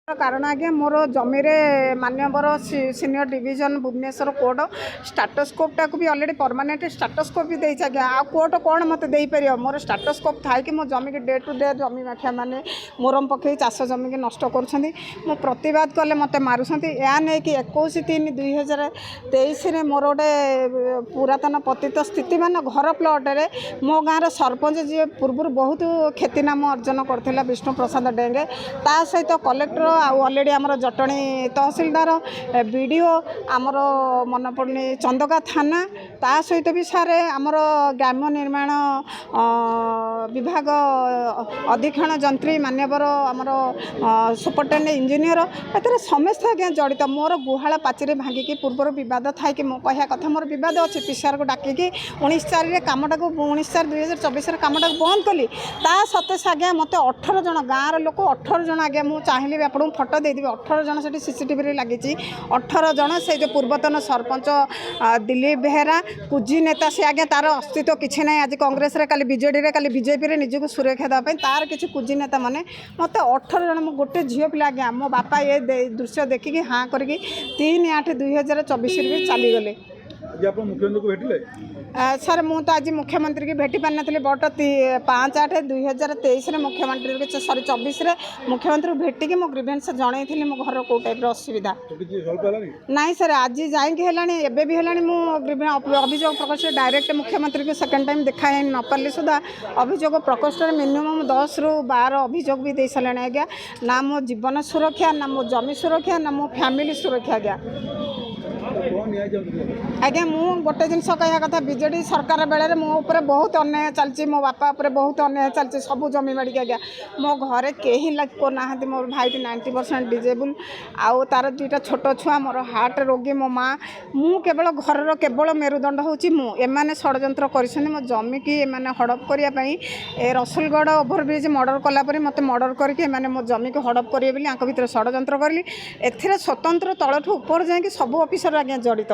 कारण आज्ञा मोर जमी मान्यवर सीनियर डिवीजन भुवनेश्वर कोर्ट स्टाटस्कोपटा को भी अलरेडी परमानेंट स्टाटस्कोप भी देती आज्ञा आ कोर्ट कौन मत देपर मोर स्टाटस्कोप थाई कि मो जमी की डे टू डे जमी माफिया मैंने मोरम पकई चाष जमी की नष्ट कर प्रतिवाद कले मत मारुंट या नहीं कि 21/3/2023 मोर गोटे पुरातन पतित स्थिति मान घर प्लटे मो गाँव सरपंच जी पूर्व बहुत ख्यातिनाम अर्जन करता विष्णु प्रसाद डेंगे ता सहित कलेक्टर ऑलरेडी आमर जटणी तहसिलदार बीडीओ आमर मन पड़नी चंदका थाना ता सहित भी सारे आमर ग्राम्य निर्माण विभाग अधीक्षण जंत्री मान्यवर आमर सुपरटेडेंट इंजीनियर ए समस्त आज्ञा जड़ित मोर गुहाल पाचेरी भांगिकी पूर्व बद था कि मो कह कथा मोर बद अच्छी पीसीआर को डाकिकी 19/4 कमटा को 19/4/2024 कमटा को बंद कली ता सत्य आज्ञा मत 18 जन गाँव लोक 18 जन आज्ञा मुझे चाहिए आप फटो देदेवी 18 जन से सीसीटीवी लगी 18 जन से जो पूर्वतन सरपंच दिलीप बेहेरा कुजी नेता से आज्ञा तार अस्तित्व किसी ना आज कांग्रेस रे काली बीजेडी काली बीजेपी निजक सुरक्षा देवाई तार किसी कुजी नेता मैंने मत 18 जन गोटे झील पिला आज्ञा मो बापा ये दृश्य देखिकी हाँ करके 3/8/2024 भी चलीगले मुख्यमंत्री को भेटिले सर मु तो आज मुख्यमंत्री की भेटी पारि नी बट 5/8/2023 मुख्यमंत्री सॉरी 24 मुख्यमंत्री को भेटिकी मो ग्रीवेंस जनई मो घर कौ टाइप असुविधा नाई सर आज जाइए भी है अभियोग प्रकोष्ठ डायरेक्ट मुख्यमंत्री को सेकेंड टाइम देखा न पारि सुधा अभियोग प्रकोष्ठ मिनिमम 10 ରୁ 12 अभियोग भी दे सारे आज्ञा ना मो जीवन सुरक्षा ना मो जमी सुरक्षा ना मो फैमिली सुरक्षा आज्ञा आज्ञा मु गोटे जिन कह कथा बीजेडी सरकार बेले मो ऊपर बहुत अन्याय चलती मो बापा ऊपर बहुत अन्याय चलती सब जमी बाड़ी आज्ञा मो घरे कहीं ना मो भाई 90% डिजेबल आउ तार 2टा छोट छुआ मोर हार्ट रोगी मो माँ मु केवल घर केवल मेरुदंड होने षड्यंत्र कर मो जमी की हड़प करने रसुलगढ़ ओभरब्रिज मर्डर कलापर मत मर्डर करके मो जमी को हड़प करेंगे बोली भर षड्यंत्र करी ए स्वतंत्र तलठू ऊपर जाकि सब ऑफिसर आज्ञा जड़ित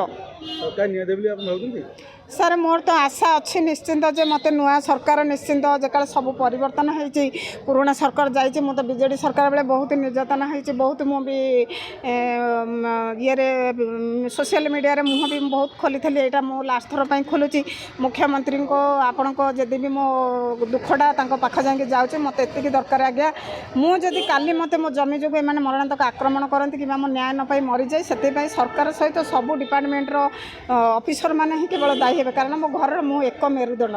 सर मोर तो आशा अच्छी निश्चिंत जे मत नुआ सरकार निश्चिंत जकाल सब परिवर्तन होती पुराना सरकार जाइए मो तो बीजेडी सरकार बेले बहुत निर्यातना होती बहुत मुझे ये सोशल मीडिया रे मुँह भी बहुत खोली थी यहाँ मो लास्ट थर पर खोलुची मुख्यमंत्री को आपण को जदि भी मो दुखटा पाख जाकि जाऊँच मत एति दरकार आज्ञा मुझे काली मत मो जमी जो मरणांतक आक्रमण करती कि मो न्याय न पाई मरी जाए से सरकार सहित सब डिपार्टमेंटर ऑफिसर मैंने ही केवल दायी कारण मो घर मु एक मेरुदंड।